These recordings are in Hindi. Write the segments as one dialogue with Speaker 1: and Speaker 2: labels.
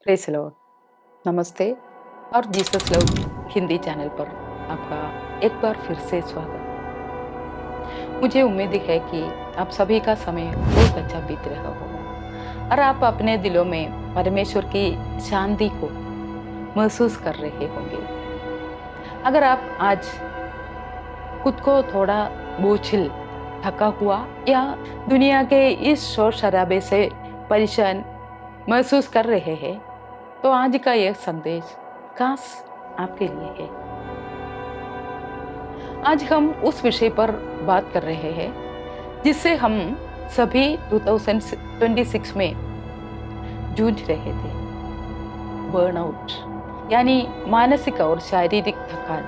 Speaker 1: Praise the Lord. नमस्ते और जीसस लव हिंदी चैनल पर आपका एक बार फिर से स्वागत। मुझे उम्मीद है कि आप सभी का समय बहुत अच्छा बीत रहा होगा और आप अपने दिलों में परमेश्वर की शांति को महसूस कर रहे होंगे। अगर आप आज खुद को थोड़ा बोझिल, थका हुआ या दुनिया के इस शोर शराबे से परेशान महसूस कर रहे हैं, तो आज का यह संदेश खास आपके लिए है। आज हम उस विषय पर बात कर रहे हैं जिससे हम सभी 2026 में जूझ रहे थे, बर्नआउट यानी मानसिक और शारीरिक थकान।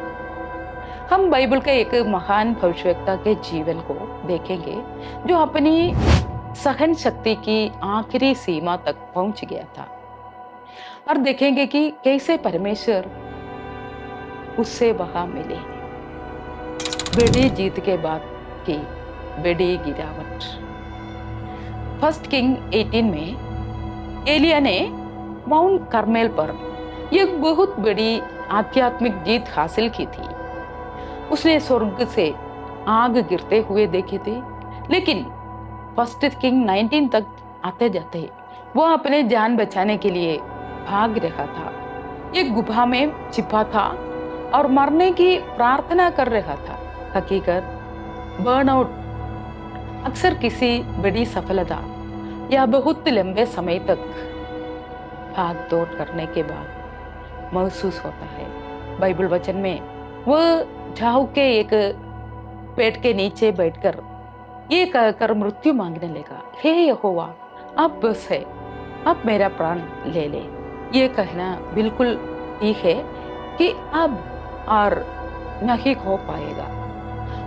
Speaker 1: हम बाइबल के एक महान भविष्यवक्ता के जीवन को देखेंगे जो अपनी सहन शक्ति की आखिरी सीमा तक पहुंच गया था और देखेंगे कि कैसे परमेश्वर उससे वहां मिले। बड़ी जीत के बाद की बड़ी गिरावट। फर्स्ट किंग 18 में एलिया ने माउंट कार्मेल पर एक बहुत बड़ी आध्यात्मिक जीत हासिल की थी। उसने स्वर्ग से आग गिरते हुए देखे थे, लेकिन फर्स्ट किंग 19 तक आते जाते वो अपने जान बचाने के लिए भाग रहा था, एक गुफा में छिपा था और मरने की प्रार्थना कर रहा था। हकीकत, बर्नआउट अक्सर किसी बड़ी सफलता या बहुत लंबे समय तक भाग दौड़ करने के बाद महसूस होता है। बाइबल वचन में वह झाऊ के एक पेड़ के नीचे बैठकर ये कहकर मृत्यु मांगने लगा, हे यहोवा, अब बस है, अब मेरा प्राण ले ले। ये कहना बिल्कुल ठीक है कि अब और नहीं हो पाएगा।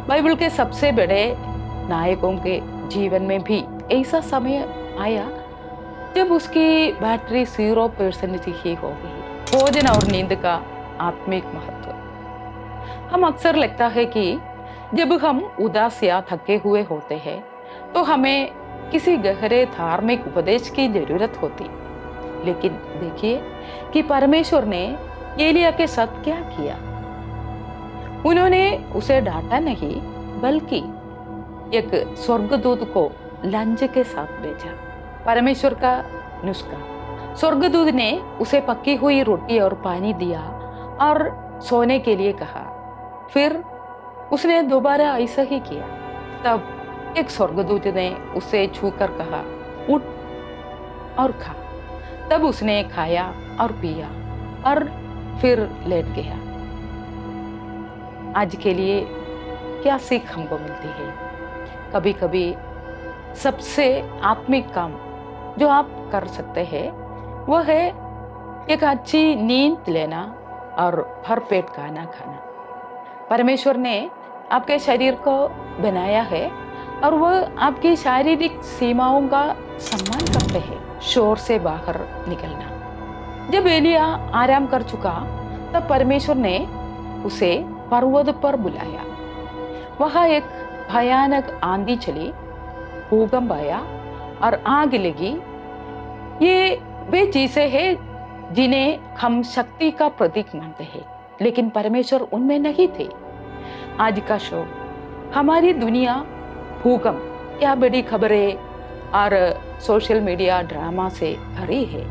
Speaker 1: बाइबल के सबसे बड़े नायकों के जीवन में भी ऐसा समय आया जब उसकी बैटरी 0% ही हो गई। भोजन और नींद का आत्मिक महत्व। हम अक्सर लगता है कि जब हम उदास या थके हुए होते हैं तो हमें किसी गहरे धार्मिक उपदेश की जरूरत होती, लेकिन देखिए कि परमेश्वर ने एलिया के साथ क्या किया। उन्होंने उसे डांटा नहीं, बल्कि एक स्वर्गदूत को लंच के साथ भेजा। परमेश्वर का नुस्खा। स्वर्गदूत ने उसे पकी हुई रोटी और पानी दिया और सोने के लिए कहा। फिर उसने दोबारा ऐसा ही किया। तब एक स्वर्गदूत ने उसे छूकर कहा, उठ और खा। तब उसने खाया और पिया और फिर लेट गया। आज के लिए क्या सीख हमको मिलती है? कभी कभी सबसे आत्मिक काम जो आप कर सकते हैं वह है एक अच्छी नींद लेना और भर पेट खाना खाना। परमेश्वर ने आपके शरीर को बनाया है और वह आपकी शारीरिक सीमाओं का सम्मान करते हैं। शोर से बाहर निकलना। जब एलिया आराम कर चुका तब परमेश्वर ने उसे पर्वत पर बुलाया। वहां एक भयानक आंधी चली, भूकंप आया और आग लगी। ये वे चीजें हैं जिन्हें हम शक्ति का प्रतीक मानते हैं, लेकिन परमेश्वर उनमें नहीं थे। आज का शो हमारी दुनिया भूकंप या बड़ी खबरें और सोशल मीडिया ड्रामा से भरी है।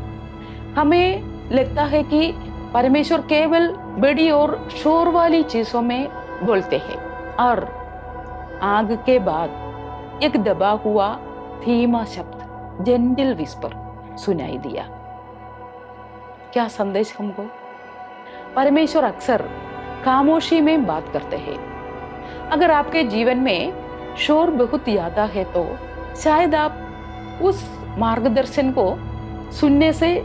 Speaker 1: हमें लगता है कि परमेश्वर केवल बड़ी और शोर वाली चीजों में बोलते हैं और आग के बाद एक दबा हुआ धीमा शब्द, जेंटल विस्पर सुनाई दिया। क्या संदेश हमको? परमेश्वर अक्सर खामोशी में बात करते हैं। अगर आपके जीवन में शोर बहुत ज्यादा है तो शायद आप उस मार्गदर्शन को सुनने से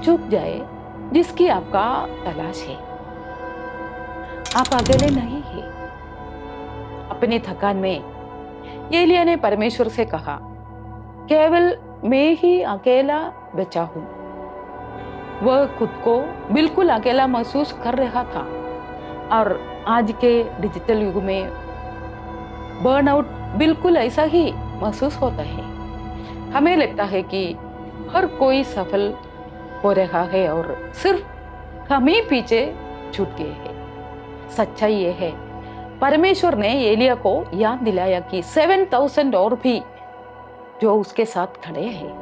Speaker 1: चूक जाए जिसकी आपका तलाश है। आप अकेले नहीं हैं। अपनी थकान में एलिया ने परमेश्वर से कहा, केवल मैं ही अकेला बचा हूं। वह खुद को बिल्कुल अकेला महसूस कर रहा था और आज के डिजिटल युग में बर्नआउट बिल्कुल ऐसा ही महसूस होता है। हमें लगता है कि हर कोई सफल हो रहा है और सिर्फ हम ही पीछे छूट गए हैं। सच्चाई ये है, परमेश्वर ने एलिया को याद दिलाया कि 7,000 और भी जो उसके साथ खड़े हैं।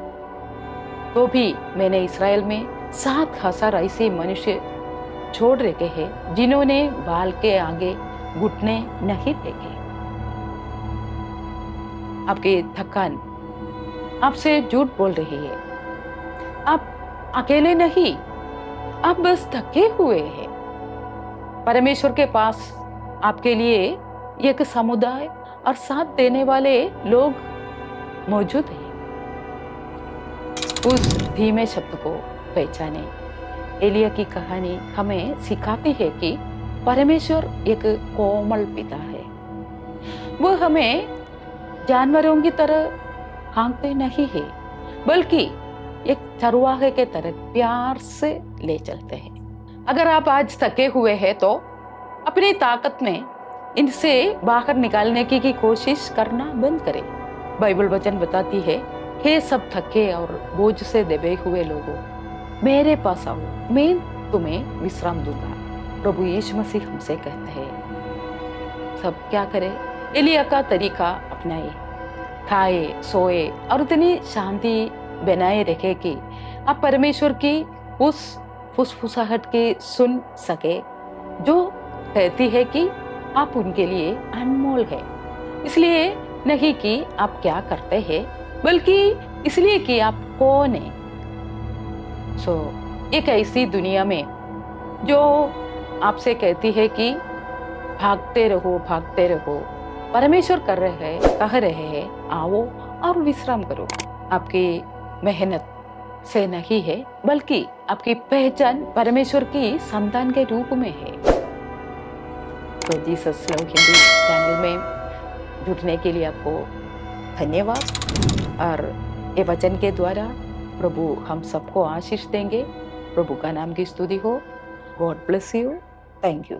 Speaker 1: तो भी मैंने इस्राएल में 7,000 ऐसे मनुष्य छोड़ रखे हैं जिन्होंने बाल के आगे घुटने नहीं टेके। आपकी थकान आपसे झूठ बोल रही है। आप अकेले नहीं, आप बस थके हुए हैं। परमेश्वर के पास आपके लिए एक समुदाय और साथ देने वाले लोग मौजूद हैं। उस धीमे शब्द को पहचाने। एलिया की कहानी हमें सिखाती है कि परमेश्वर एक कोमल पिता है। वह हमें जानवरों की तरह हाँकते नहीं है, बल्कि एक चरवाहे के तरह प्यार से ले चलते हैं। अगर आप आज थके हुए हैं तो अपनी ताकत में इनसे बाहर निकालने की कोशिश करना बंद करें। बाइबल वचन बताती है, हे सब थके और बोझ से दबे हुए लोगों, मेरे पास आओ, मैं तुम्हें विश्राम दूंगा। प्रभु यीशु मसीह हमसे कहते हैं, सब क्या करें? एलिया का तरीका अपनाए, खाए सोए और इतनी शांति बनाए रखे कि आप परमेश्वर की उस फुसफुसाहट के सुन सके जो कहती है कि आप उनके लिए अनमोल है। इसलिए नहीं कि आप क्या करते हैं, बल्कि इसलिए कि आप कौन है। एक ऐसी दुनिया में जो आपसे कहती है कि भागते रहो, परमेश्वर कह रहे हैं आओ और विश्राम करो। आपकी मेहनत से नहीं है, बल्कि आपकी पहचान परमेश्वर की संतान के रूप में है। तो जीसस लव हिंदी चैनल में जुड़ने के लिए आपको धन्यवाद। और ये वचन के द्वारा प्रभु हम सबको आशीष देंगे। प्रभु का नाम की स्तुति हो। God bless you. Thank you.